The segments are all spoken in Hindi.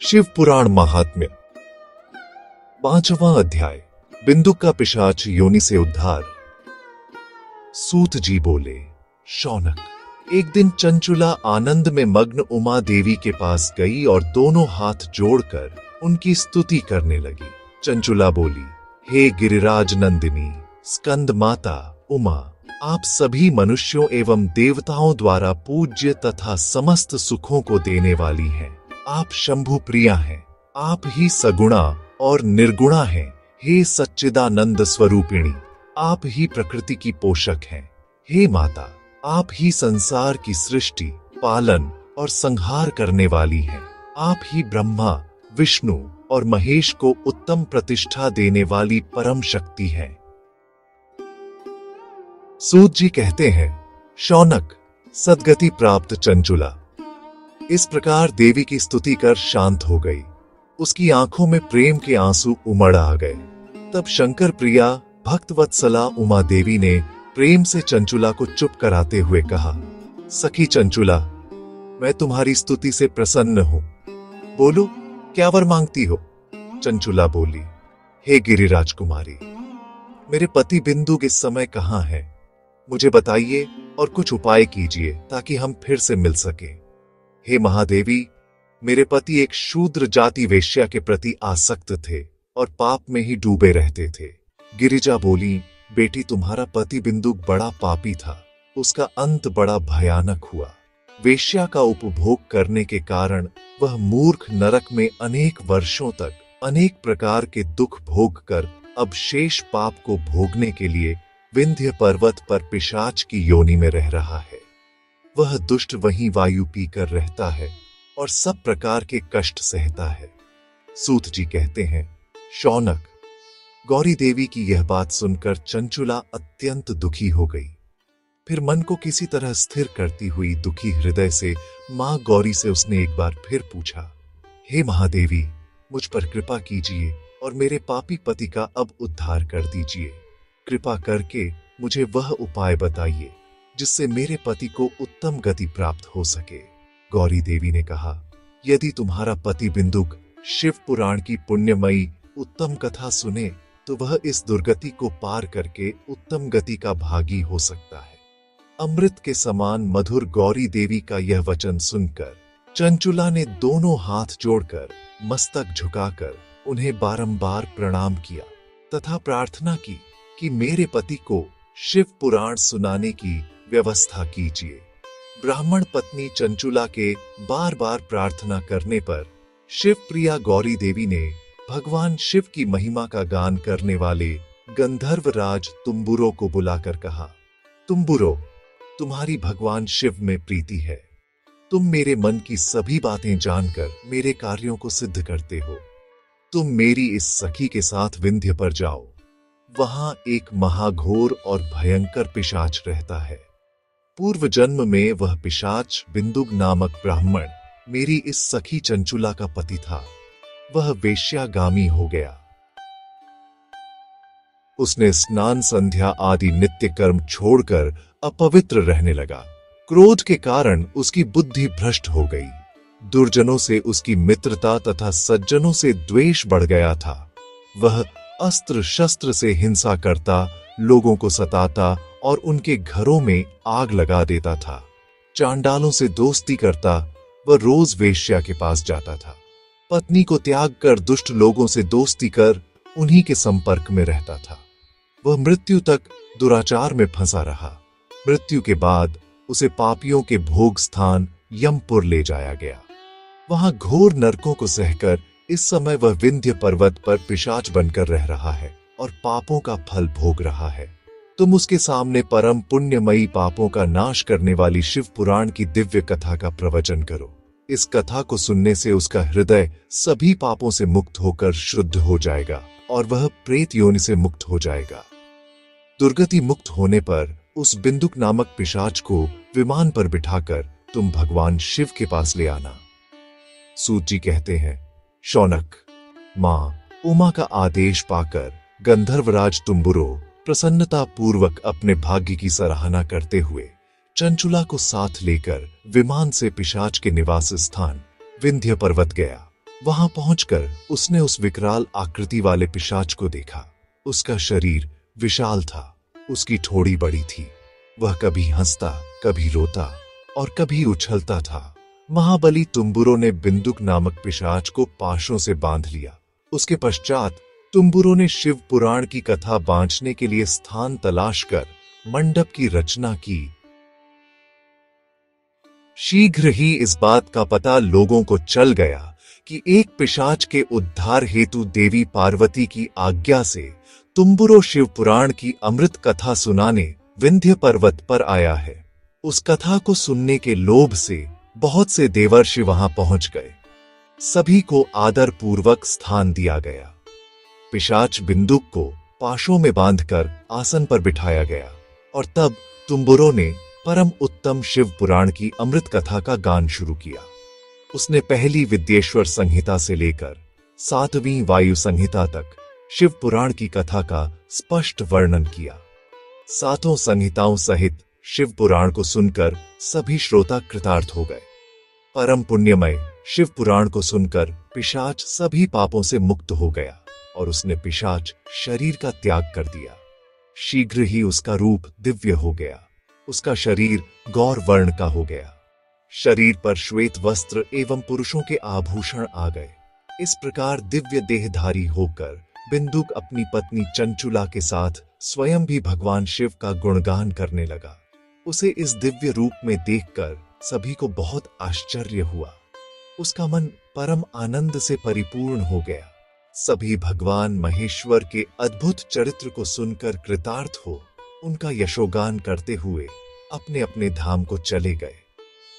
शिव पुराण महात्म्य 5वां अध्याय। बिंदु का पिशाच योनि से उद्धार। सूत जी बोले, शौनक, एक दिन चंचुला आनंद में मग्न उमा देवी के पास गई और दोनों हाथ जोड़कर उनकी स्तुति करने लगी। चंचुला बोली, हे गिरिराज नंदिनी स्कंद माता उमा, आप सभी मनुष्यों एवं देवताओं द्वारा पूज्य तथा समस्त सुखों को देने वाली हैं। आप शंभु प्रिया हैं, आप ही सगुणा और निर्गुणा हैं। हे सच्चिदानंद स्वरूपिणी, आप ही प्रकृति की पोषक हैं। हे माता, आप ही संसार की सृष्टि, पालन और संहार करने वाली हैं। आप ही ब्रह्मा, विष्णु और महेश को उत्तम प्रतिष्ठा देने वाली परम शक्ति हैं। सूत जी कहते हैं, शौनक, सद्गति प्राप्त चंचुला इस प्रकार देवी की स्तुति कर शांत हो गई। उसकी आंखों में प्रेम के आंसू उमड़ आ गए। तब शंकर प्रिया भक्तवत्सला उमा देवी ने प्रेम से चंचुला को चुप कराते हुए कहा, सखी चंचुला, मैं तुम्हारी स्तुति से प्रसन्न हूं। बोलो, क्या वर मांगती हो? चंचुला बोली, हे गिरिराज कुमारी, मेरे पति बिंदु इस समय कहां है? मुझे बताइए और कुछ उपाय कीजिए ताकि हम फिर से मिल सके। हे महादेवी, मेरे पति एक शूद्र जाति वेश्या के प्रति आसक्त थे और पाप में ही डूबे रहते थे। गिरिजा बोली, बेटी, तुम्हारा पति बिंदु बड़ा पापी था। उसका अंत बड़ा भयानक हुआ। वेश्या का उपभोग करने के कारण वह मूर्ख नरक में अनेक वर्षों तक अनेक प्रकार के दुख भोग कर अब शेष पाप को भोगने के लिए विंध्य पर्वत पर पिशाच की योनि में रह रहा है। वह दुष्ट वहीं वायु पीकर रहता है और सब प्रकार के कष्ट सहता है। सूत जी कहते हैं, शौनक, गौरी देवी की यह बात सुनकर चंचुला अत्यंत दुखी हो गई। फिर मन को किसी तरह स्थिर करती हुई दुखी हृदय से मां गौरी से उसने एक बार फिर पूछा, हे महादेवी, मुझ पर कृपा कीजिए और मेरे पापी पति का अब उद्धार कर दीजिए। कृपा करके मुझे वह उपाय बताइए जिससे मेरे पति को उत्तम गति प्राप्त हो सके। गौरी देवी ने कहा, यदि तुम्हारा पति बिंदुक शिव पुराण की पुण्यमयी उत्तम कथा सुने तो वह इस दुर्गति को पार करके उत्तम गति का भागी हो सकता है। अमृत के समान मधुर गौरी देवी का यह वचन सुनकर चंचुला ने दोनों हाथ जोड़कर मस्तक झुकाकर उन्हें बारंबार प्रणाम किया तथा प्रार्थना की कि मेरे पति को शिव पुराण सुनाने की व्यवस्था कीजिए। ब्राह्मण पत्नी चंचुला के बार बार प्रार्थना करने पर शिव प्रिया गौरी देवी ने भगवान शिव की महिमा का गान करने वाले गंधर्व राज तुम्बुरो को बुलाकर कहा, तुम्बुरो, तुम्हारी भगवान शिव में प्रीति है। तुम मेरे मन की सभी बातें जानकर मेरे कार्यों को सिद्ध करते हो। तुम मेरी इस सखी के साथ विंध्य पर जाओ। वहां एक महाघोर और भयंकर पिशाच रहता है। पूर्व जन्म में वह पिशाच बिंदुक नामक ब्राह्मण मेरी इस सखी चंचुला का पति था। वह वेश्यागामी हो गया। उसने स्नान संध्या आदि नित्य कर्म छोड़कर अपवित्र रहने लगा। क्रोध के कारण उसकी बुद्धि भ्रष्ट हो गई। दुर्जनों से उसकी मित्रता तथा सज्जनों से द्वेष बढ़ गया था। वह अस्त्र शस्त्र से हिंसा करता, लोगों को सताता और उनके घरों में आग लगा देता था। चांडालों से दोस्ती करता, वह रोज वेश्या के पास जाता था। पत्नी को त्याग कर दुष्ट लोगों से दोस्ती कर उन्हीं के संपर्क में रहता था। वह मृत्यु तक दुराचार में फंसा रहा। मृत्यु के बाद उसे पापियों के भोग स्थान यमपुर ले जाया गया। वहां घोर नरकों को सहकर इस समय वह विंध्य पर्वत पर पिशाच बनकर रह रहा है और पापों का फल भोग रहा है। तुम उसके सामने परम पुण्यमयी पापों का नाश करने वाली शिव पुराण की दिव्य कथा का प्रवचन करो। इस कथा को सुनने से उसका हृदय सभी पापों से मुक्त होकर शुद्ध हो जाएगा और वह प्रेत योनि से मुक्त हो जाएगा। दुर्गति मुक्त होने पर उस बिंदुक नामक पिशाच को विमान पर बिठाकर तुम भगवान शिव के पास ले आना। सूत जी कहते हैं, शौनक, मां उमा का आदेश पाकर गंधर्वराज तुम्बुरो प्रसन्नता पूर्वक अपने भाग्य की सराहना करते हुए चंचुला को साथ लेकर विमान से पिशाच के निवास स्थान विंध्य पर्वत गया। वहां पहुंचकर उसने उस विकराल आकृति वाले पिशाच को देखा। उसका शरीर विशाल था, उसकी ठोड़ी बड़ी थी। वह कभी हंसता, कभी रोता और कभी उछलता था। महाबली तुम्बुरो ने बिंदुक नामक पिशाच को पाशों से बांध लिया। उसके पश्चात तुम्बुरो ने शिव पुराण की कथा बांचने के लिए स्थान तलाश कर मंडप की रचना की। शीघ्र ही इस बात का पता लोगों को चल गया कि एक पिशाच के उद्धार हेतु देवी पार्वती की आज्ञा से तुम्बुरो शिव पुराण की अमृत कथा सुनाने विंध्य पर्वत पर आया है। उस कथा को सुनने के लोभ से बहुत से देवर्षि वहां पहुंच गए। सभी को आदर पूर्वक स्थान दिया गया। पिशाच बिंदुक को पाशों में बांधकर आसन पर बिठाया गया और तब तुम्बुरो ने परम उत्तम शिव पुराण की अमृत कथा का गान शुरू किया। उसने पहली विद्येश्वर संहिता से लेकर 7वीं वायु संहिता तक शिव पुराण की कथा का स्पष्ट वर्णन किया। 7 संहिताओं सहित शिव पुराण को सुनकर सभी श्रोता कृतार्थ हो गए। परम पुण्यमय शिव पुराण को सुनकर पिशाच सभी पापों से मुक्त हो गया और उसने पिशाच शरीर का त्याग कर दिया। शीघ्र ही उसका रूप दिव्य हो गया। उसका शरीर गौर वर्ण का हो गया। शरीर पर श्वेत वस्त्र एवं पुरुषों के आभूषण आ गए। इस प्रकार दिव्य देहधारी होकर बिंदुक अपनी पत्नी चंचुला के साथ स्वयं भी भगवान शिव का गुणगान करने लगा। उसे इस दिव्य रूप में देखकर सभी को बहुत आश्चर्य हुआ। उसका मन परम आनंद से परिपूर्ण हो गया। सभी भगवान महेश्वर के अद्भुत चरित्र को सुनकर कृतार्थ हो उनका यशोगान करते हुए अपने अपने धाम को चले गए।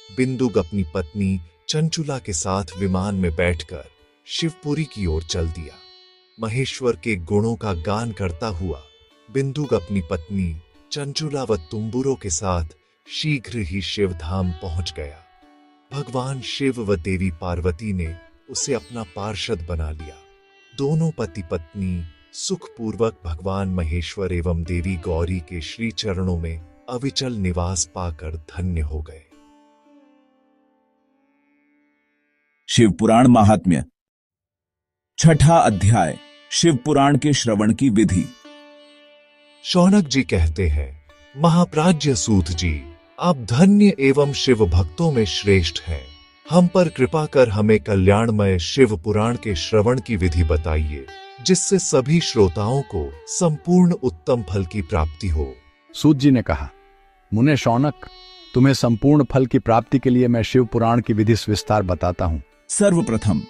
बिंदुक अपनी पत्नी चंचुला के साथ विमान में बैठकर शिवपुरी की ओर चल दिया। महेश्वर के गुणों का गान करता हुआ बिंदुक अपनी पत्नी चंचुला व तुम्बुरो के साथ शीघ्र ही शिवधाम पहुंच गया। भगवान शिव व देवी पार्वती ने उसे अपना पार्षद बना लिया। दोनों पति पत्नी सुखपूर्वक भगवान महेश्वर एवं देवी गौरी के श्री चरणों में अविचल निवास पाकर धन्य हो गए। शिव पुराण महात्म्य। 6ठा अध्याय, शिव पुराण के श्रवण की विधि। शौनक जी कहते हैं, महाप्राज्य सूत जी, आप धन्य एवं शिव भक्तों में श्रेष्ठ हैं। हम पर कृपा कर हमें कल्याणमय शिव पुराण के श्रवण की विधि बताइए, जिससे सभी श्रोताओं को संपूर्ण उत्तम फल की प्राप्ति हो। सूत जी ने कहा, मुने शौनक, तुम्हें संपूर्ण फल की प्राप्ति के लिए मैं शिव पुराण की विधि विस्तार बताता हूं। सर्वप्रथम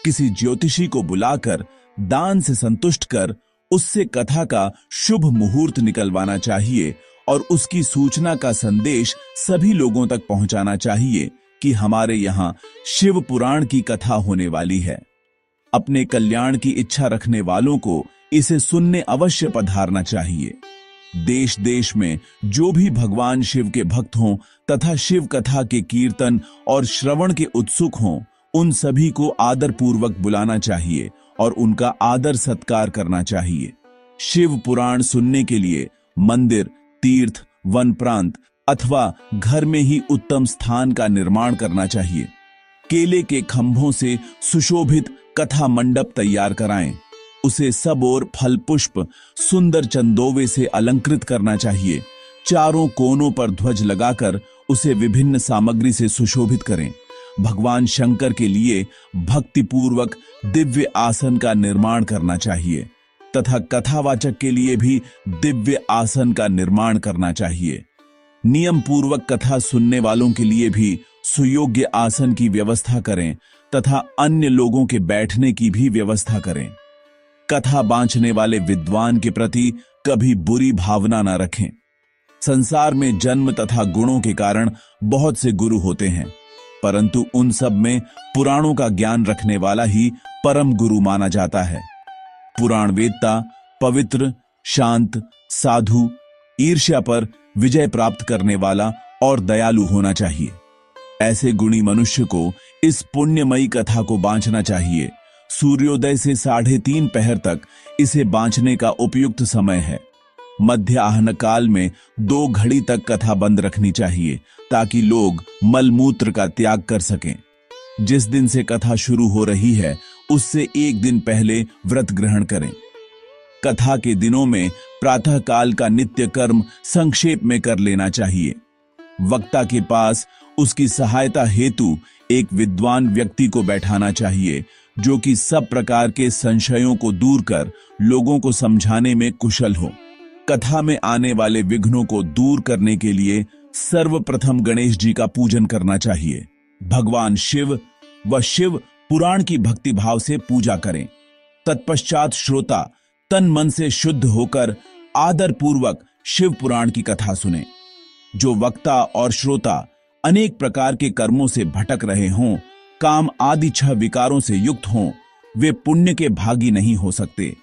किसी ज्योतिषी को बुलाकर दान से संतुष्ट कर उससे कथा का शुभ मुहूर्त निकलवाना चाहिए और उसकी सूचना का संदेश सभी लोगों तक पहुंचाना चाहिए कि हमारे यहाँ शिव पुराण की कथा होने वाली है। अपने कल्याण की इच्छा रखने वालों को इसे सुनने अवश्य पधारना चाहिए। देश देश में जो भी भगवान शिव के भक्त हों तथा शिव कथा के कीर्तन और श्रवण के उत्सुक हों, उन सभी को आदर पूर्वक बुलाना चाहिए और उनका आदर सत्कार करना चाहिए। शिव पुराण सुनने के लिए मंदिर, तीर्थ, वन प्रांत अथवा घर में ही उत्तम स्थान का निर्माण करना चाहिए। केले के खंभों से सुशोभित कथा मंडप तैयार कराएं। उसे सब ओर फल पुष्प सुंदर चंदोवे से अलंकृत करना चाहिए। चारों कोनों पर ध्वज लगाकर उसे विभिन्न सामग्री से सुशोभित करें। भगवान शंकर के लिए भक्तिपूर्वक दिव्य आसन का निर्माण करना चाहिए तथा कथावाचक के लिए भी दिव्य आसन का निर्माण करना चाहिए। नियम पूर्वक कथा सुनने वालों के लिए भी सुयोग्य आसन की व्यवस्था करें तथा अन्य लोगों के बैठने की भी व्यवस्था करें। कथा बांचने वाले विद्वान के प्रति कभी बुरी भावना न रखें। संसार में जन्म तथा गुणों के कारण बहुत से गुरु होते हैं, परंतु उन सब में पुराणों का ज्ञान रखने वाला ही परम गुरु माना जाता है। पुराण वेदता पवित्र, शांत, साधु, ईर्ष्या पर विजय प्राप्त करने वाला और दयालु होना चाहिए। ऐसे गुणी मनुष्य को इस पुण्यमयी कथा को बांचना चाहिए। सूर्योदय से 3:30 पहर तक इसे बांचने का उपयुक्त समय है। मध्याह्न काल में 2 घड़ी तक कथा बंद रखनी चाहिए ताकि लोग मलमूत्र का त्याग कर सकें। जिस दिन से कथा शुरू हो रही है उससे एक दिन पहले व्रत ग्रहण करें। कथा के दिनों में प्रातः काल का नित्य कर्म संक्षेप में कर लेना चाहिए। वक्ता के पास उसकी सहायता हेतु एक विद्वान व्यक्ति को बैठाना चाहिए जो कि सब प्रकार के संशयों को दूर कर लोगों को समझाने में कुशल हो। कथा में आने वाले विघ्नों को दूर करने के लिए सर्वप्रथम गणेश जी का पूजन करना चाहिए। भगवान शिव व शिव पुराण की भक्ति भाव से पूजा करें। तत्पश्चात श्रोता तन मन से शुद्ध होकर आदर पूर्वक शिव पुराण की कथा सुने। जो वक्ता और श्रोता अनेक प्रकार के कर्मों से भटक रहे हों, काम आदि 6 विकारों से युक्त हों, वे पुण्य के भागी नहीं हो सकते।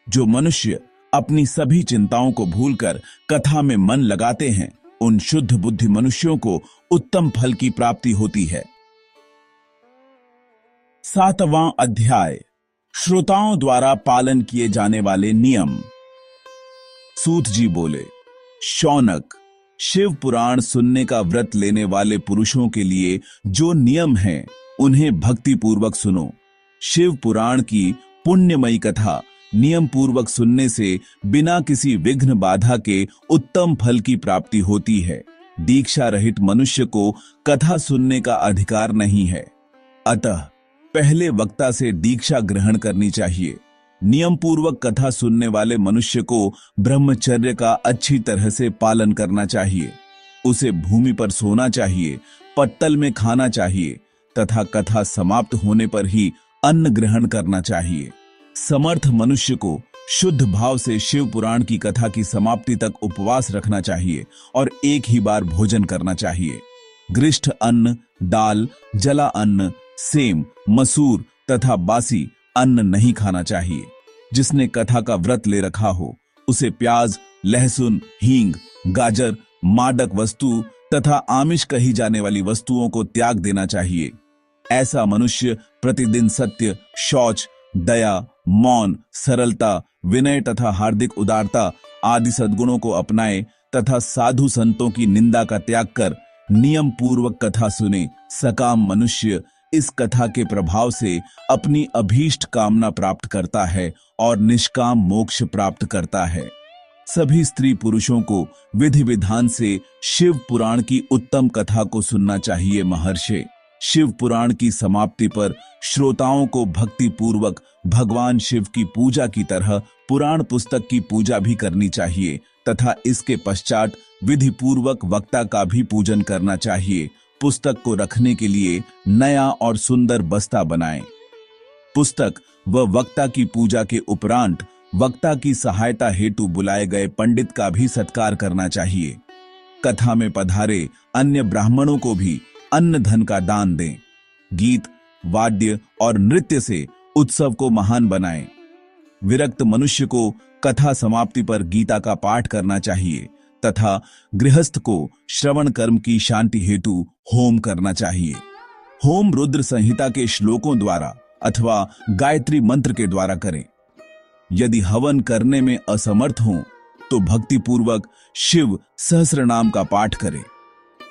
जो मनुष्य अपनी सभी चिंताओं को भूलकर कथा में मन लगाते हैं, उन शुद्ध बुद्धि मनुष्यों को उत्तम फल की प्राप्ति होती है। 7वां अध्याय, श्रोताओं द्वारा पालन किए जाने वाले नियम। सूत जी बोले, शौनक, शिव पुराण सुनने का व्रत लेने वाले पुरुषों के लिए जो नियम हैं, उन्हें भक्ति पूर्वक सुनो। शिव पुराण की पुण्यमयी कथा नियम पूर्वक सुनने से बिना किसी विघ्न बाधा के उत्तम फल की प्राप्ति होती है। दीक्षा रहित मनुष्य को कथा सुनने का अधिकार नहीं है। अतः पहले वक्ता से दीक्षा ग्रहण करनी चाहिए। नियम पूर्वक कथा सुनने वाले मनुष्य को ब्रह्मचर्य का अच्छी तरह से पालन करना चाहिए। उसे भूमि पर सोना चाहिए, पत्तल में खाना चाहिए तथा कथा समाप्त होने पर ही अन्न ग्रहण करना चाहिए। समर्थ मनुष्य को शुद्ध भाव से शिव पुराण की कथा की समाप्ति तक उपवास रखना चाहिए और एक ही बार भोजन करना चाहिए। गृष्ठ अन्न, दाल, जला अन्न, सेम, मसूर तथा बासी अन्न नहीं खाना चाहिए। जिसने कथा का व्रत ले रखा हो उसे प्याज, लहसुन, हींग, गाजर, मादक वस्तु तथा आमिष कही जाने वाली वस्तुओं को त्याग देना चाहिए। ऐसा मनुष्य प्रतिदिन सत्य, शौच, दया, मौन, सरलता, विनय तथा हार्दिक उदारता आदि सद्गुणों को अपनाए तथा साधु संतों की निंदा का त्याग कर नियम पूर्वक कथा सुने। सकाम मनुष्य इस कथा के प्रभाव से अपनी अभीष्ट कामना प्राप्त करता है और निष्काम मोक्ष प्राप्त करता है। सभी स्त्री पुरुषों को विधि विधान से शिव पुराण की उत्तम कथा को सुनना चाहिए। महर्षि, शिव पुराण की समाप्ति पर श्रोताओं को भक्ति पूर्वक भगवान शिव की पूजा की तरह पुराण पुस्तक की पूजा भी करनी चाहिए तथा इसके पश्चात विधि पूर्वक वक्ता का भी पूजन करना चाहिए। पुस्तक को रखने के लिए नया और सुंदर बस्ता बनाएं। पुस्तक व वक्ता की पूजा के उपरांत वक्ता की सहायता हेतु बुलाए गए पंडित का भी सत्कार करना चाहिए। कथा में पधारे अन्य ब्राह्मणों को भी अन्न धन का दान दें। गीत, वाद्य और नृत्य से उत्सव को महान बनाएं। विरक्त मनुष्य को कथा समाप्ति पर गीता का पाठ करना चाहिए तथा गृहस्थ को श्रवण कर्म की शांति हेतु होम करना चाहिए। होम रुद्र संहिता के श्लोकों द्वारा अथवा गायत्री मंत्र के द्वारा करें। यदि हवन करने में असमर्थ हों तो भक्ति पूर्वक शिव सहस्र नाम का पाठ करें।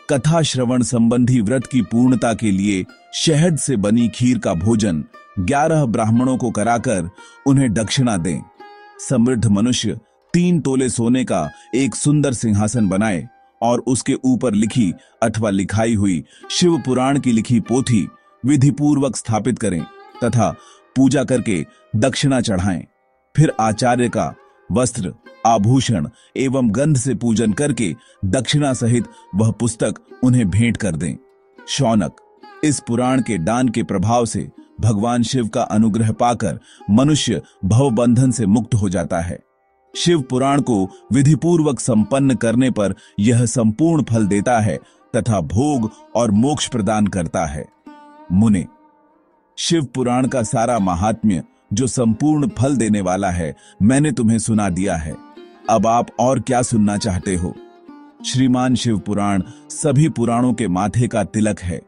कथा श्रवण संबंधी व्रत की पूर्णता के लिए शहद से बनी खीर का भोजन 11 ब्राह्मणों को कराकर उन्हें दक्षिणा दें। समृद्ध मनुष्य 3 तोले सोने का एक सुंदर सिंहासन बनाए और उसके ऊपर लिखी अथवा लिखाई हुई शिव पुराण की लिखी पोथी विधि पूर्वक स्थापित करें तथा पूजा करके दक्षिणा चढ़ाएं। फिर आचार्य का वस्त्र, आभूषण एवं गंध से पूजन करके दक्षिणा सहित वह पुस्तक उन्हें भेंट कर दें। शौनक, इस पुराण के दान के प्रभाव से भगवान शिव का अनुग्रह पाकर मनुष्य भवबंधन से मुक्त हो जाता है। शिव पुराण को विधिपूर्वक संपन्न करने पर यह संपूर्ण फल देता है तथा भोग और मोक्ष प्रदान करता है। मुने, शिव पुराण का सारा महात्म्य जो संपूर्ण फल देने वाला है मैंने तुम्हें सुना दिया है। अब आप और क्या सुनना चाहते हो? श्रीमान शिव पुराण सभी पुराणों के माथे का तिलक है।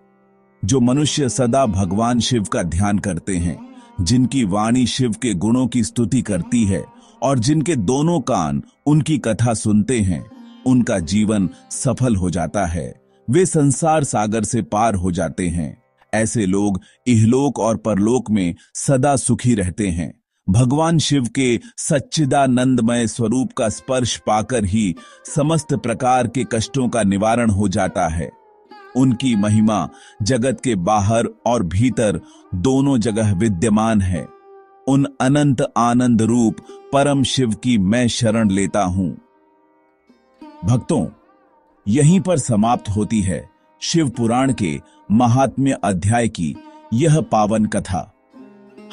जो मनुष्य सदा भगवान शिव का ध्यान करते हैं, जिनकी वाणी शिव के गुणों की स्तुति करती है और जिनके दोनों कान उनकी कथा सुनते हैं, उनका जीवन सफल हो जाता है। वे संसार सागर से पार हो जाते हैं। ऐसे लोग इहलोक और परलोक में सदा सुखी रहते हैं। भगवान शिव के सच्चिदानंदमय स्वरूप का स्पर्श पाकर ही समस्त प्रकार के कष्टों का निवारण हो जाता है। उनकी महिमा जगत के बाहर और भीतर दोनों जगह विद्यमान है। उन अनंत आनंद रूप परम शिव की मैं शरण लेता हूं। भक्तों, यहीं पर समाप्त होती है शिव पुराण के महात्म्य अध्याय की यह पावन कथा।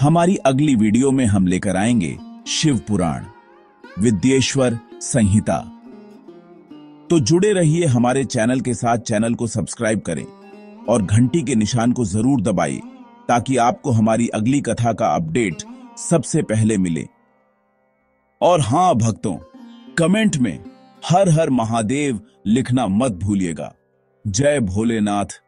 हमारी अगली वीडियो में हम लेकर आएंगे शिव पुराण विद्येश्वर संहिता। तो जुड़े रहिए हमारे चैनल के साथ। चैनल को सब्सक्राइब करें और घंटी के निशान को जरूर दबाइए ताकि आपको हमारी अगली कथा का अपडेट सबसे पहले मिले। और हां भक्तों, कमेंट में हर हर महादेव लिखना मत भूलिएगा। जय भोलेनाथ।